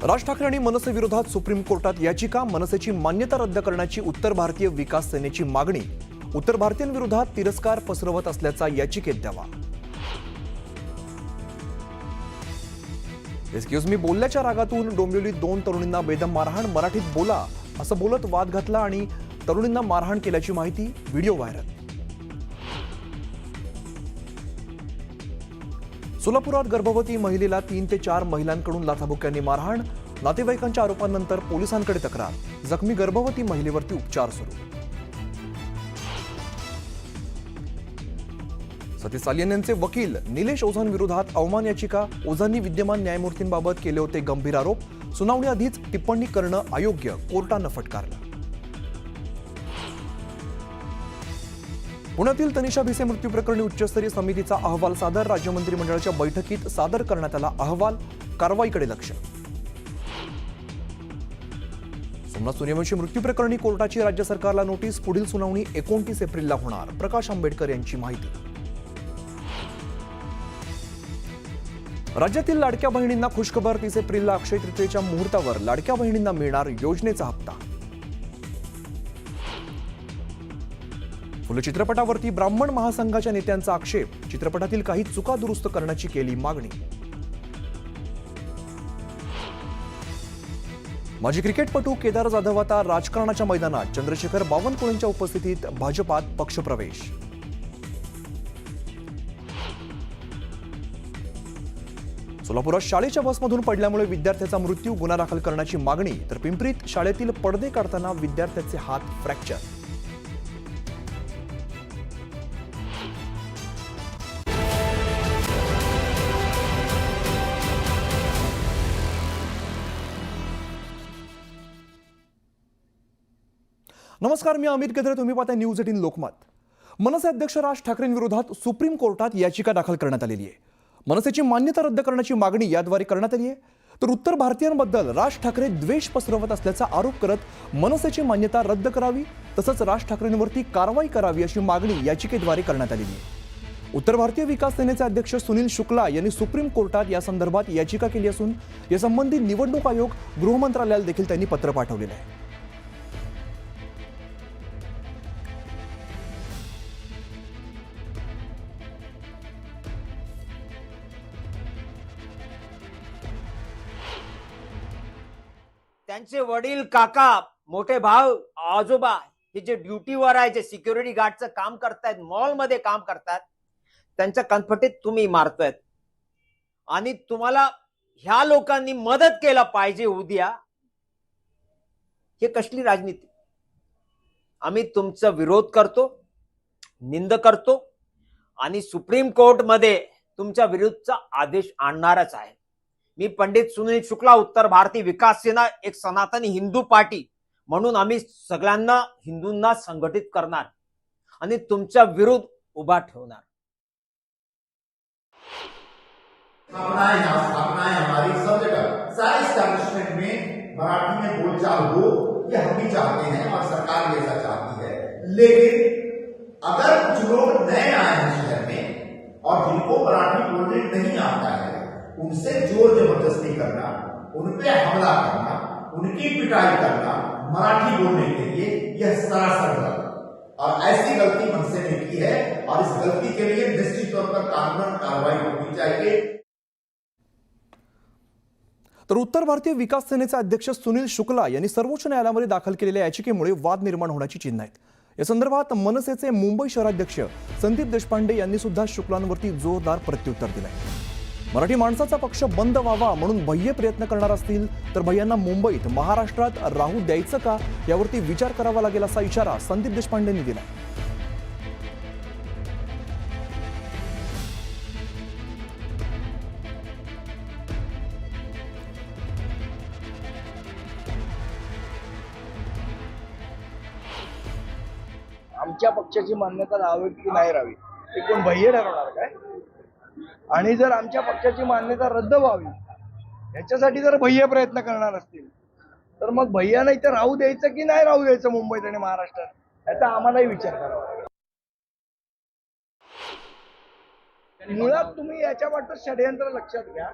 राज ठाकरे आणि मनसे विरोधात सुप्रीम कोर्टात याचिका, मनसेची मान्यता रद्द करण्याची उत्तर भारतीय विकास सेनेची मागणी, उत्तर भारतीयांविरोधात तिरस्कार पसरवत असल्याचा याचिकेत दावा। एक्सक्यूज मी बोलल्याच्या रागातून डोंबिवलीत 2 तरुणींना बेदम मारहाण, मराठीत बोला असं बोलत वाद घातला आणि तरुणींना मारहाण केल्याची माहिती, व्हिडिओ व्हायरल। सोलापुरात गर्भवती महिलेला 3 ते 4 महिलांकडून लाथाबुक्क्यांनी मारहाण, नातेवाईकांच्या आरोपांनंतर पोलिसांकडे तक्रार, जखमी गर्भवती महिलेवरती उपचार सुरू। सतीश सालियन यांचे वकील निलेश ओझांविरोधात अवमान याचिका, ओझांनी विद्यमान न्यायमूर्तींबाबत केले होते गंभीर आरोप, सुनावणी आधीच टिप्पणी करणं अयोग्य, कोर्टानं फटकारलं। पुण्यातील तनिषा भिसे मृत्यू प्रकरणी उच्चस्तरीय समितीचा अहवाल सादर, राज्य मंत्रिमंडळाच्या बैठकीत सादर करण्यात आला अहवाल, कारवाईकडे लक्ष। सोमनाथ सूर्यवंशी मृत्यू प्रकरणी कोर्टाची राज्य सरकारला नोटीस, पुढील सुनावणी 29 एप्रिलला होणार, प्रकाश आंबेडकर यांची माहिती। राज्यातील लाडक्या बहिणींना खुशखबर, 30 एप्रिलला अक्षय तृतीयेच्या मुहूर्तावर लाडक्या बहिणींना मिळणार योजनेचा हप्ता। फुले चित्रपटावरती ब्राह्मण महासंघाच्या नेत्यांचा आक्षेप, चित्रपटातील काही चुका दुरुस्त करण्याची केली मागणी। माजी क्रिकेटपटू केदार जाधव आता राजकारणाच्या मैदानात, चंद्रशेखर बावनकुळेंच्या उपस्थितीत भाजपात पक्षप्रवेश। सोलापुरात शाळेच्या बसमधून पडल्यामुळे विद्यार्थ्याचा मृत्यू, गुन्हा दाखल करण्याची मागणी, तर पिंपरीत शाळेतील पडदे काढताना विद्यार्थ्याचे हात फ्रॅक्चर। नमस्कार, मी अमित गद्रे, तुम्ही पाहताय न्यूज 18 लोकमत। मनसे अध्यक्ष राज ठाकरेंविरोधात सुप्रीम कोर्टात याचिका दाखल करण्यात आलेली आहे। मनसेची मान्यता रद्द करण्याची मागणी याद्वारे करण्यात आली आहे। तर उत्तर भारतीयांबद्दल राज ठाकरे द्वेष पसरवत असल्याचा आरोप करत मनसेची मान्यता रद्द करावी, तसंच राज ठाकरेंवरती कारवाई करावी अशी मागणी याचिकेद्वारे करण्यात आलेली आहे। उत्तर भारतीय विकास सेनेचे अध्यक्ष सुनील शुक्ला यांनी सुप्रीम कोर्टात या संदर्भात याचिका केली असून यासंबंधी निवडणूक आयोग, गृह मंत्रालयाला देखील त्यांनी पत्र पाठवलेलं आहे। त्यांचे वडील, काका, मोठे भाऊ, आजोबा हे जे ड्युटीवर आहे, जे सिक्युरिटी गार्डचं काम करतायत, मॉलमध्ये काम करतात, त्यांच्या कन्फर्टीत तुम्ही मारतायत आणि तुम्हाला ह्या लोकांनी मदत केला पाहिजे उद्या। हे कसली राजनीती? आम्ही तुमचा विरोध करतो, निंद करतो आणि सुप्रीम कोर्टमध्ये तुमच्या विरुद्धचा आदेश आणणारच आहे। मी पंडित सुनील शुक्ला, उत्तर भारतीय विकास सेना, एक सनातनी हिंदू पार्टी म्हणून आम्ही सगळ्यांना हिंदूंना संघटित करणार आणि तुमच्या विरुद्ध उभा ठेवणार। स्थापना है हमारी सब जगह, सारे एस्टैब्लिशमेंट में मराठी में बोलचाल हो, ये हम भी चाहते हैं और सरकार भी ऐसा चाहती है। लेकिन अगर कुछ लोग नए आए हैं शहर में और जिनको मराठी बोलने नहीं आता है, उनसे जोर जबरदस्ती करना, उन पे हमला करना, उनकी पिटाई करना मराठी बोलने के लिए, यह सरासर गलत और ऐसी गलती मनसे ने की है और इस गलती के लिए निश्चित तौर पर कानूनन कार्रवाई होनी चाहिए। तर उत्तर भारतीय विकास सेनेचे अध्यक्ष सुनील शुक्ला यांनी सर्वोच्च न्यायालयामध्ये दाखल केलेल्या याचिकेमुळे वाद निर्माण होण्याची चिन्ह आहेत। या संदर्भात मनसेचे मुंबई शहराध्यक्ष संदीप देशपांडे यांनी सुद्धा शुक्लांवरती जोरदार प्रत्युत्तर दिलंय। मराठी माणसाचा पक्ष बंद व्हावा म्हणून भय्य प्रयत्न करणार असतील तर भय्यांना मुंबईत, महाराष्ट्रात राहू द्यायचं का यावरती विचार करावा लागेल असा इशारा संदीप देशपांडेंनी दिला। आमच्या पक्षाची मान्यता राहावी की नाही राहावी ते कोण भय्य ठरवणार काय? आणि जर आमच्या पक्षाची मान्यता रद्द व्हावी याच्यासाठी जर भय्य प्रयत्न करणार असतील तर मग भय्या इथे राहू द्यायचं की नाही राहू द्यायचं मुंबईत आणि महाराष्ट्रात, याचा आम्हालाही विचार करावा लागेल। मुळात तुम्ही याच्या वाटत षडयंत्र लक्षात घ्या।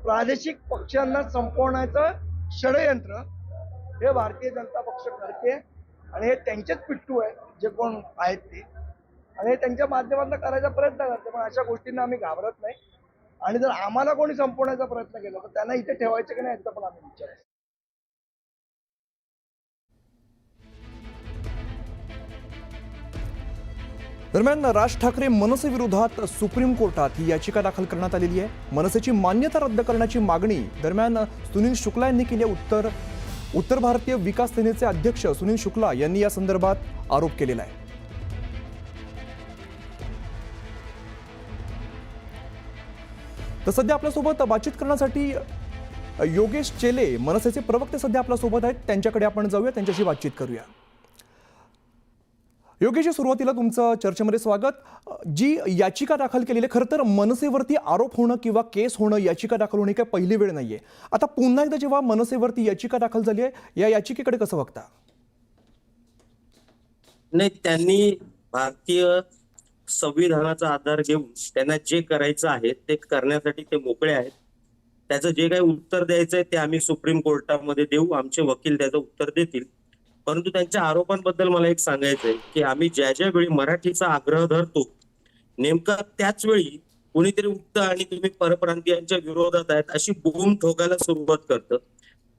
प्रादेशिक पक्षांना संपवण्याचं षडयंत्र हे भारतीय जनता पक्ष करते आणि हे त्यांचेच पिट्टू आहेत जे कोण आहेत ते, आणि हे त्यांच्या माध्यमातून करायचा प्रयत्न करते. पण अशा गोष्टींना आम्ही घाबरत नाही आणि जर आम्हाला कोणी संपवण्याचा प्रयत्न केला तर त्यांना इथे ठेवायचं की नाही याचा पण आम्ही विचार करू. दरम्यान राज ठाकरे मनसे विरोधात सुप्रीम कोर्टात ही याचिका दाखल करण्यात आलेली आहे. मनसेची मान्यता रद्द करण्याची मागणी दरम्यान सुनील शुक्ला यांनी केली आहे. उत्तर भारतीय विकास सेनेचे अध्यक्ष सुनील शुक्ला यांनी या संदर्भात आरोप केलेला आहे. तर सध्या आपल्यासोबत बातचीत करण्यासाठी योगेश चेले मनसेचे प्रवक्ते सध्या आपल्यासोबत आहेत. त्यांच्याकडे आपण जाऊया, त्यांच्याशी बातचीत करूया. योगेशजी, सुरुवातीला तुमचं चर्चेमध्ये स्वागत. जी याचिका दाखल केलेली आहे, खरं तर मनसेवरती आरोप होणं किंवा केस होणं, याचिका दाखल होणे काही पहिली वेळ नाहीये. आता पुन्हा एकदा जेव्हा मनसेवरती याचिका दाखल झाली आहे, या याचिकेकडे कसं बघता? नाही, त्यांनी भारतीय संविधानाचा आधार घेऊन त्यांना जे करायचं आहे ते करण्यासाठी ते मोकळे आहेत. त्याचं जे काही उत्तर द्यायचं आहे ते आम्ही सुप्रीम कोर्टामध्ये देऊ, आमचे वकील त्याचं उत्तर देतील. परंतु त्यांच्या आरोपांबद्दल मला एक सांगायचंय की आम्ही ज्या ज्या वेळी मराठीचा आग्रह धरतो नेमका त्याच वेळी कोणीतरी उठतं आणि तुम्ही परप्रांतीयांच्या विरोधात आहेत अशी बूम ठोकायला सुरुवात करतं.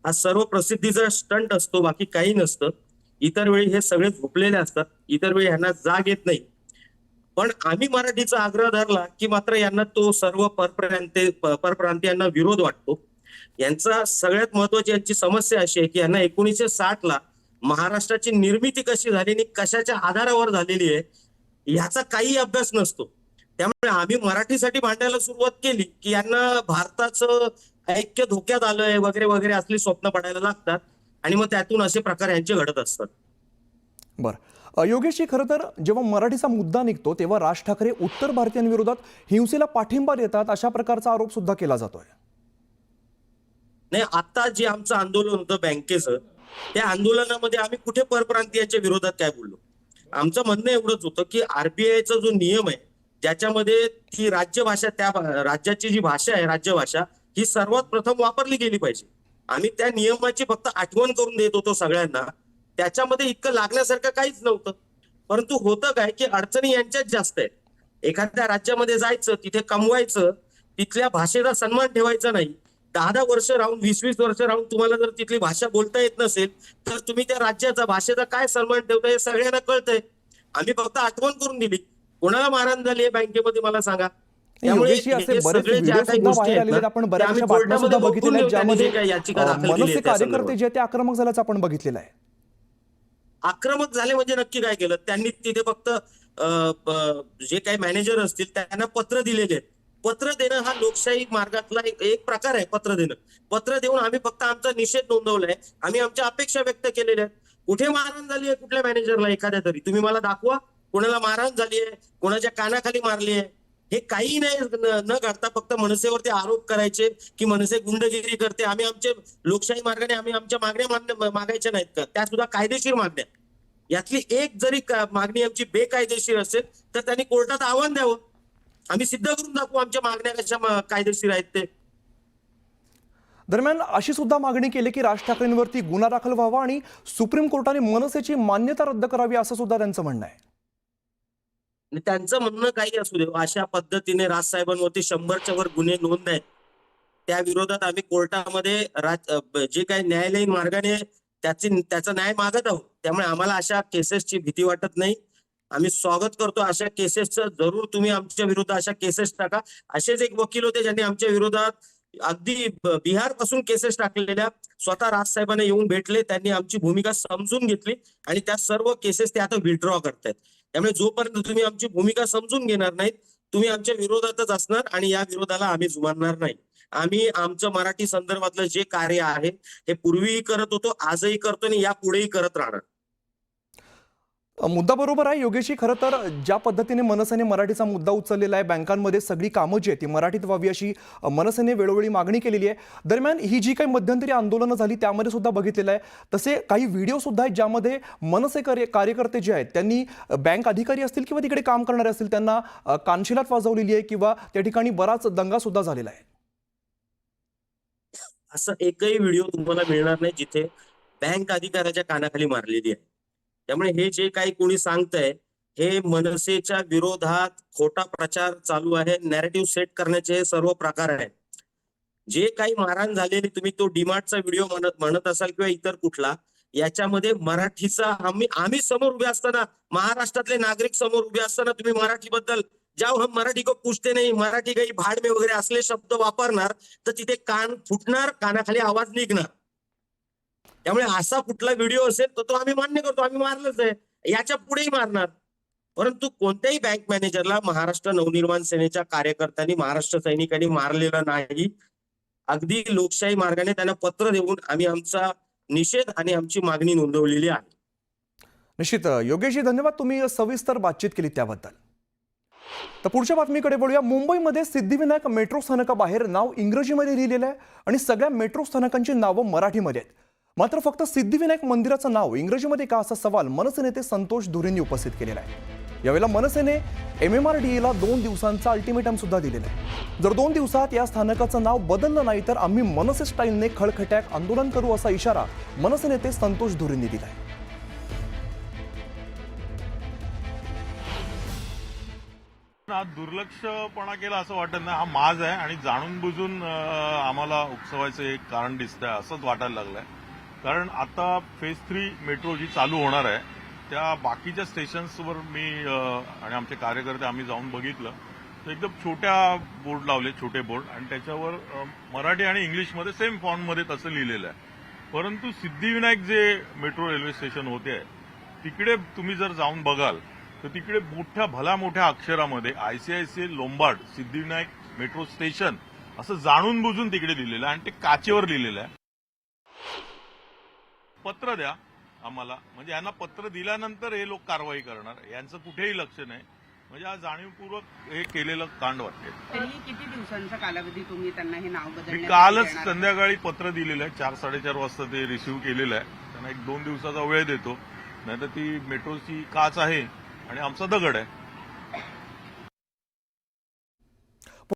हा सर्व प्रसिद्धीचा स्टंट असतो, बाकी काही नसतं. इतर वेळी हे सगळे झोपलेले असतात, इतर वेळी यांना जाग येत नाही. पण आम्ही मराठीचा आग्रह धरला की मात्र यांना तो सर्व परप्रांतीयांना विरोध वाटतो. यांचा सगळ्यात महत्वाची यांची समस्या अशी आहे की यांना 1960 ला महाराष्ट्राची निर्मिती कशी झाली आणि कशाच्या आधारावर झालेली आहे ह्याचा काही अभ्यास नसतो. त्यामुळे आम्ही मराठीसाठी भांडायला सुरुवात केली की यांना भारताचं ऐक्य धोक्यात आलंय वगैरे वगैरे असली स्वप्न पडायला लागतात आणि मग त्यातून असे प्रकार यांचे घडत असतात. बरं योगेशजी, खरं तर जेव्हा मराठीचा मुद्दा निघतो तेव्हा राज ठाकरे उत्तर भारतीयांविरोधात हिंसेला पाठिंबा देतात अशा प्रकारचा आरोप सुद्धा केला जातोय. नाही, आता जे आमचं आंदोलन होतं बँकेचं, त्या आंदोलनामध्ये आम्ही कुठे परप्रांतीयांच्या विरोधात काय बोललो? आमचं म्हणणं एवढंच होतं की आरबीआयचा जो नियम आहे ज्याच्यामध्ये ती राज्यभाषा, त्या राज्याची जी भाषा आहे राज्यभाषा, ही सर्वात प्रथम वापरली गेली पाहिजे. आम्ही त्या नियमाची फक्त आठवण करून देत होतो सगळ्यांना. त्याच्यामध्ये इतकं लागण्यासारखं काहीच नव्हतं. परंतु होतं काय की अडचणी यांच्याच जास्त आहेत. एखाद्या राज्यामध्ये जायचं, तिथे कमवायचं, तिथल्या भाषेचा सन्मान ठेवायचा नाही. 10-10 वर्ष राहून, 20-20 वर्ष राहून तुम्हाला जर तिथली भाषा बोलता येत नसेल तर तुम्ही त्या राज्याचा, भाषेचा काय सन्मान ठेवता हे सगळ्यांना कळतंय. आम्ही फक्त आठवण करून दिली. कोणाला मारहाण झाली आहे बँकेमध्ये मला सांगा. त्यामुळे योगेशजी, असे बरेच व्हिडिओ सुद्धा बाहेर आलेले आहेत, आपण बऱ्याचशा बातम्या सुद्धा बघितलेल्या आहेत ज्यामध्ये मनसे कार्यकर्ते जे ते आक्रमक झाल्याचं आपण बघितलेलं आहे. आक्रमक झाले म्हणजे नक्की काय केलं त्यांनी? तिथे फक्त जे काही मॅनेजर असतील त्यांना पत्र दिलेले आहेत. पत्र देणं हा लोकशाही मार्गातला एक प्रकार आहे. पत्र देणं, पत्र देऊन आम्ही फक्त आमचा निषेध नोंदवलाय, आम्ही आमच्या अपेक्षा व्यक्त केलेल्या आहेत. कुठे मारहाण झाली आहे कुठल्या मॅनेजरला एखाद्या तरी? तुम्ही मला दाखवा कोणाला मारहाण झाली आहे, कोणाच्या कानाखाली मारली आहे. हे काही नाही न घडता फक्त मनसेवरती आरोप करायचे की मनसे गुंडगिरी करते. आम्ही आमच्या लोकशाही मार्गाने आम्ही आमच्या मागण्या मागायच्या नाहीत का? त्या सुद्धा कायदेशीर मागण्या. यातली एक जरी मागणी आमची बेकायदेशीर असेल तर त्यांनी कोर्टात आव्हान द्यावं, आम्ही सिद्ध करून दाखवू आमच्या मागण्या कशा कायदेशीर आहेत ते. दरम्यान अशी सुद्धा मागणी केली की राज ठाकरेंवरती गुन्हा दाखल व्हावा आणि सुप्रीम कोर्टाने मनसेची मान्यता रद्द करावी असं सुद्धा त्यांचं म्हणणं आहे. त्यांचं म्हणणं काही असू दे, अशा पद्धतीने राजसाहेबांवरती 100च्या वर गुन्हे नोंद आहेत, त्या विरोधात आम्ही कोर्टामध्ये जे काही न्यायालयीन मार्गाने त्याचा न्याय मागत आहोत. त्यामुळे आम्हाला अशा केसेसची भीती वाटत नाही. आम्ही स्वागत करतो अशा केसेसचं. जरूर तुम्ही आमच्या विरोधात अशा केसेस टाका. असेच एक वकील होते ज्यांनी आमच्या विरोधात अगदी बिहार पासून केसेस टाकलेल्या, स्वतः राजसाहेबांना येऊन भेटले, त्यांनी आमची भूमिका समजून घेतली आणि त्या सर्व केसेस ते आता विथड्रॉ करतायत. त्यामुळे जोपर्यंत तुम्ही आमची भूमिका समजून घेणार नाहीत तुम्ही आमच्या विरोधातच असणार आणि या विरोधाला आम्ही जुमानणार नाही. आम्ही आमचं मराठी संदर्भातलं जे कार्य आहे हे पूर्वीही करत होतो, आजही करतो आणि यापुढेही करत राहणार. मुद्दा बरोबर आहे योगेशजी. खरं तर ज्या पद्धतीने मनसेने मराठीचा मुद्दा उचललेला आहे, बँकांमध्ये सगळी कामं जी आहेत ती मराठीत व्हावी अशी मनसेने वेळोवेळी मागणी केलेली आहे. दरम्यान ही जी काही मध्यंतरी आंदोलनं झाली त्यामध्ये सुद्धा बघितलेलं आहे, तसे काही व्हिडिओ सुद्धा आहेत ज्यामध्ये मनसे कार्यकर्ते जे आहेत त्यांनी बँक अधिकारी असतील किंवा तिकडे काम करणारे असतील त्यांना कानशिलात वाजवलेली आहे किंवा त्या ठिकाणी बराच दंगा सुद्धा झालेला आहे. असं एकही व्हिडिओ तुम्हाला मिळणार नाही जिथे बँक अधिकाऱ्याच्या कानाखाली मारलेली आहे. त्यामुळे हे जे काही कोणी सांगतंय हे मनसेच्या विरोधात खोटा प्रचार चालू आहे. नॅरेटिव्ह सेट करण्याचे हे सर्व प्रकार आहेत. जे काही मारहाण झालेली, तुम्ही तो डीमार्टचा व्हिडिओ म्हणत असाल किंवा इतर कुठला, याच्यामध्ये मराठीचा आम्ही समोर उभे असताना, महाराष्ट्रातले नागरिक समोर उभे असताना तुम्ही मराठीबद्दल जाओ हम मराठी को पूछते नहीं, मराठी काही भाड में वगैरे असले शब्द वापरणार तर तिथे कान फुटणार, कानाखाली आवाज निघणार. त्यामुळे असा कुठला व्हिडिओ असेल तर तो आम्ही मान्य करतो, आम्ही मारलंच आहे, याच्या पुढेही मारणार. परंतु कोणत्याही बँक मॅनेजरला महाराष्ट्र नवनिर्माण सेनेच्या कार्यकर्त्यांनी, महाराष्ट्र सैनिकांनी मारलेलं नाही. अगदी लोकशाही मार्गाने त्यांना पत्र देऊन आम्ही आमचा निषेध आणि आमची मागणी नोंदवलेली आहे. निश्चित योगेशजी, धन्यवाद, तुम्ही सविस्तर बातचीत केली त्याबद्दल. तर पुढच्या बातमीकडे वळूया. मुंबईमध्ये सिद्धिविनायक मेट्रो स्थानकाबाहेर नाव इंग्रजीमध्ये लिहिलेलं आहे आणि सगळ्या मेट्रो स्थानकांची नावं मराठीमध्ये आहेत. मात्र फक्त सिद्धिविनायक मंदिराचं नाव इंग्रजीमध्ये का, असा सवाल मनसे नेते संतोष धुरेंनी उपस्थित केलेला आहे. यावेळेला मनसेने MMRDA ला 2 दिवसांचा अल्टिमेटम सुद्धा दिलेला आहे. जर 2 दिवसात या स्थानकाचं नाव बदललं नाही तर आम्ही मनसे स्टाईलने खळखट्याक आंदोलन करू, असा इशारा मनसे नेते संतोष धुरेंनी दिला आहे. दुर्लक्षपणा केला असं वाटत नाही. हा माज आहे आणि जाणून बुजून आम्हाला उपसवायचं एक कारण दिसतंय असंच वाटायला लागलंय. कारण आता फेज 3 मेट्रो जी चालू होणार आहे त्या बाकीच्या स्टेशन्सवर मी आणि आमचे कार्यकर्ते आम्ही जाऊन बघितलं तर एकदम छोट्या बोर्ड लावले, छोटे बोर्ड, आणि त्याच्यावर मराठी आणि इंग्लिशमध्ये सेम फॉन्टमध्ये तसं लिहिलेलं आहे. परंतु सिद्धिविनायक जे मेट्रो रेल्वे स्टेशन होते तिकडे तुम्ही जर जाऊन बघाल तर तिकडे भल्या मोठ्या अक्षरामध्ये ICICI Lombard Siddhivinayak metro station असं जाणून बुजून तिकडे लिहिलेलं आहे आणि ते काचेवर लिहिलेलं आहे. पत्र द्या आम्हाला, म्हणजे यांना पत्र दिल्यानंतर हे लोक कारवाई करणार, यांचं कुठेही लक्ष नाही. म्हणजे आज जाणीवपूर्वक हे केलेलं कांड वाटते. तरी किती दिवसांचा कालावधी तुम्ही त्यांना हे नाव मी बदलण्यासाठी कालच देणार? संध्याकाळी पत्र दिलेलं आहे, 4-4:30 वाजता ते रिसिव्ह केलेलं आहे. त्यांना 1-2 दिवसाचा वेळ देतो, नाहीतर ती मेट्रोची काच आहे आणि आमचा दगड आहे.